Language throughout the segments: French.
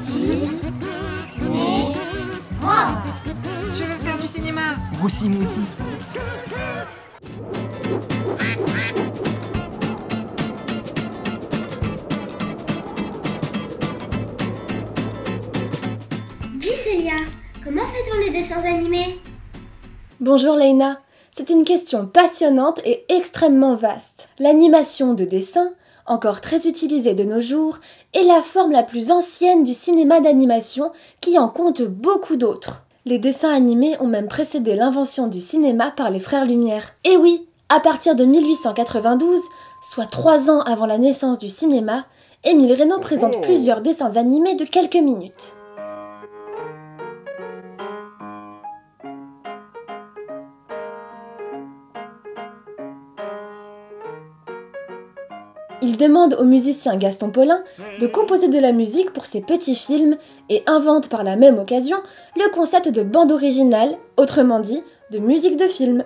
Ciné-moi. Je veux faire du cinéma. Roussi Mouti. Dis Célia, comment fait-on les dessins animés? Bonjour Leïna, c'est une question passionnante et extrêmement vaste. L'animation de dessin, encore très utilisée de nos jours, est la forme la plus ancienne du cinéma d'animation qui en compte beaucoup d'autres. Les dessins animés ont même précédé l'invention du cinéma par les frères Lumière. Et oui, à partir de 1892, soit 3 ans avant la naissance du cinéma, Émile Reynaud présente plusieurs dessins animés de quelques minutes. Il demande au musicien Gaston Paulin de composer de la musique pour ses petits films et invente par la même occasion le concept de bande originale, autrement dit, de musique de film.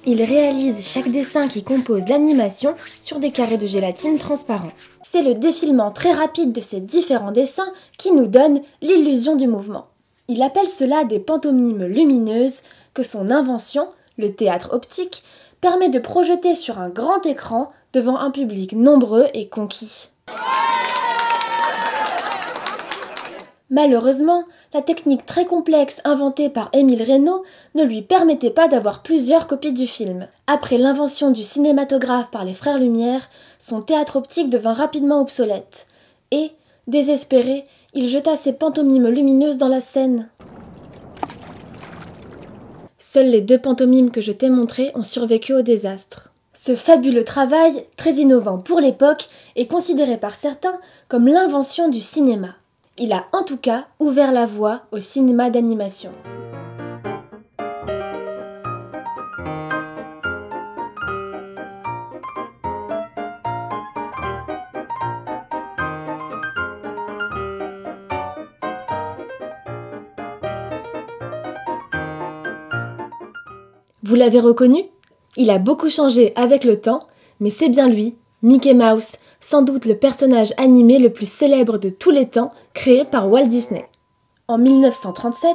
Il réalise chaque dessin qui compose l'animation sur des carrés de gélatine transparents. C'est le défilement très rapide de ces différents dessins qui nous donne l'illusion du mouvement. Il appelle cela des pantomimes lumineuses que son invention, le théâtre optique, permet de projeter sur un grand écran devant un public nombreux et conquis. Malheureusement, la technique très complexe inventée par Émile Reynaud ne lui permettait pas d'avoir plusieurs copies du film. Après l'invention du cinématographe par les frères Lumière, son théâtre optique devint rapidement obsolète. Et, désespéré, il jeta ses pantomimes lumineuses dans la Seine. Seules les 2 pantomimes que je t'ai montrées ont survécu au désastre. Ce fabuleux travail, très innovant pour l'époque, est considéré par certains comme l'invention du cinéma. Il a en tout cas ouvert la voie au cinéma d'animation. Vous l'avez reconnu? Il a beaucoup changé avec le temps, mais c'est bien lui, Mickey Mouse, sans doute le personnage animé le plus célèbre de tous les temps, créé par Walt Disney. En 1937,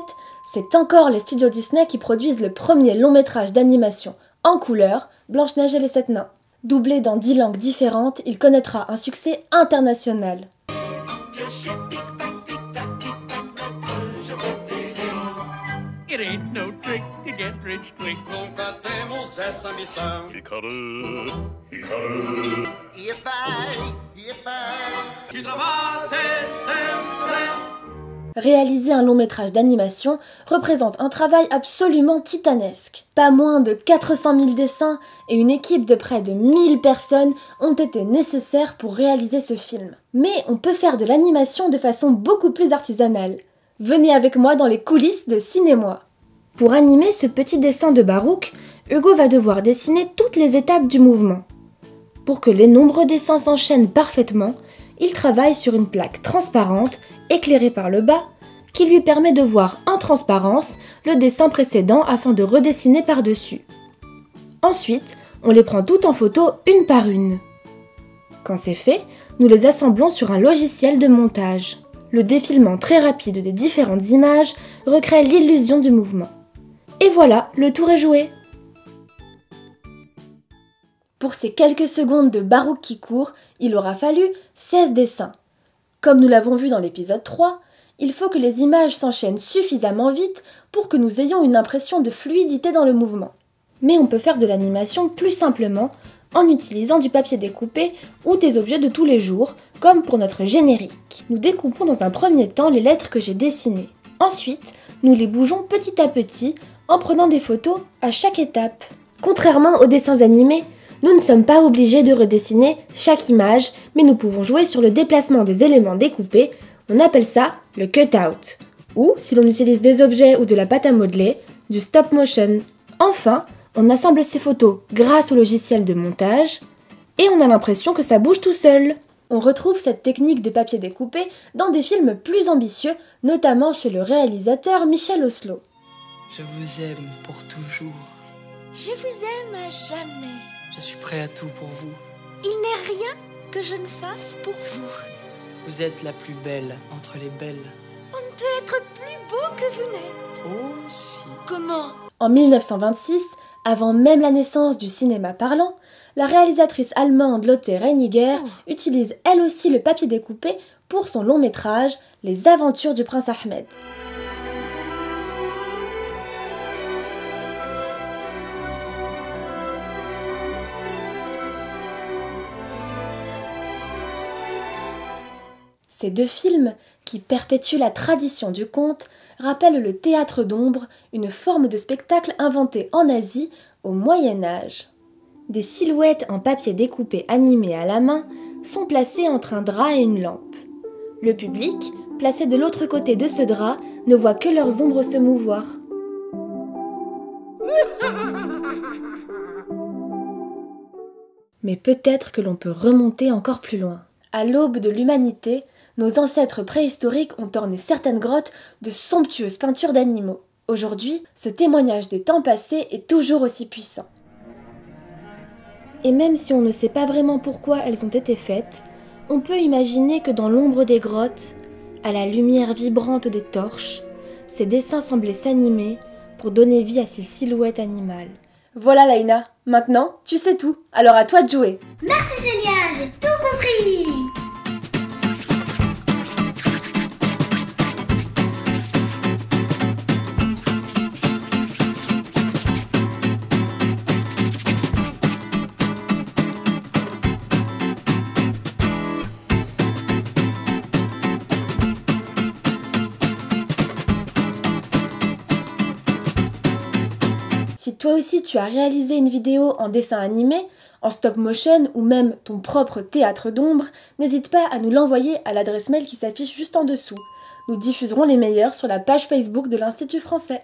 c'est encore les studios Disney qui produisent le premier long métrage d'animation en couleur, Blanche-Neige et les 7 nains. Doublé dans 10 langues différentes, il connaîtra un succès international. It ain't no trick to get rich quick. Nunca temos essa missão. Hikaru, Ci trovate sempre. Réaliser un long métrage d'animation représente un travail absolument titanesque. Pas moins de 400 000 dessins et une équipe de près de 1000 personnes ont été nécessaires pour réaliser ce film. Mais on peut faire de l'animation de façon beaucoup plus artisanale. Venez avec moi dans les coulisses de Ciné-moi. Pour animer ce petit dessin de Barouk, Hugo va devoir dessiner toutes les étapes du mouvement. Pour que les nombreux dessins s'enchaînent parfaitement, il travaille sur une plaque transparente, éclairée par le bas, qui lui permet de voir en transparence le dessin précédent afin de redessiner par-dessus. Ensuite, on les prend toutes en photo une par une. Quand c'est fait, nous les assemblons sur un logiciel de montage. Le défilement très rapide des différentes images recrée l'illusion du mouvement. Et voilà, le tour est joué. Pour ces quelques secondes de Barouk qui court, il aura fallu 16 dessins. Comme nous l'avons vu dans l'épisode 3, il faut que les images s'enchaînent suffisamment vite pour que nous ayons une impression de fluidité dans le mouvement. Mais on peut faire de l'animation plus simplement en utilisant du papier découpé ou des objets de tous les jours, comme pour notre générique. Nous découpons dans un premier temps les lettres que j'ai dessinées. Ensuite, nous les bougeons petit à petit en prenant des photos à chaque étape. Contrairement aux dessins animés, nous ne sommes pas obligés de redessiner chaque image, mais nous pouvons jouer sur le déplacement des éléments découpés. On appelle ça le cut-out. Ou, si l'on utilise des objets ou de la pâte à modeler, du stop motion. Enfin, on assemble ces photos grâce au logiciel de montage et on a l'impression que ça bouge tout seul. On retrouve cette technique de papier découpé dans des films plus ambitieux, notamment chez le réalisateur Michel Oslo. Je vous aime pour toujours. Je vous aime à jamais. Je suis prêt à tout pour vous. Il n'est rien que je ne fasse pour vous. Vous êtes la plus belle entre les belles. On ne peut être plus beau que vous n'êtes. Oh si. Comment ? En 1926, avant même la naissance du cinéma parlant, la réalisatrice allemande Lotte Reiniger utilise elle aussi le papier découpé pour son long métrage Les Aventures du Prince Ahmed. Ces deux films, qui perpétuent la tradition du conte, rappellent le théâtre d'ombre, une forme de spectacle inventée en Asie au Moyen Âge. Des silhouettes en papier découpé animées à la main sont placées entre un drap et une lampe. Le public, placé de l'autre côté de ce drap, ne voit que leurs ombres se mouvoir. Mais peut-être que l'on peut remonter encore plus loin. À l'aube de l'humanité, nos ancêtres préhistoriques ont orné certaines grottes de somptueuses peintures d'animaux. Aujourd'hui, ce témoignage des temps passés est toujours aussi puissant. Et même si on ne sait pas vraiment pourquoi elles ont été faites, on peut imaginer que dans l'ombre des grottes, à la lumière vibrante des torches, ces dessins semblaient s'animer pour donner vie à ces silhouettes animales. Voilà Laïna, maintenant tu sais tout, alors à toi de jouer. Merci Célia, j'ai tout compris. Si toi aussi tu as réalisé une vidéo en dessin animé, en stop motion ou même ton propre théâtre d'ombre, n'hésite pas à nous l'envoyer à l'adresse mail qui s'affiche juste en dessous. Nous diffuserons les meilleurs sur la page Facebook de l'Institut français.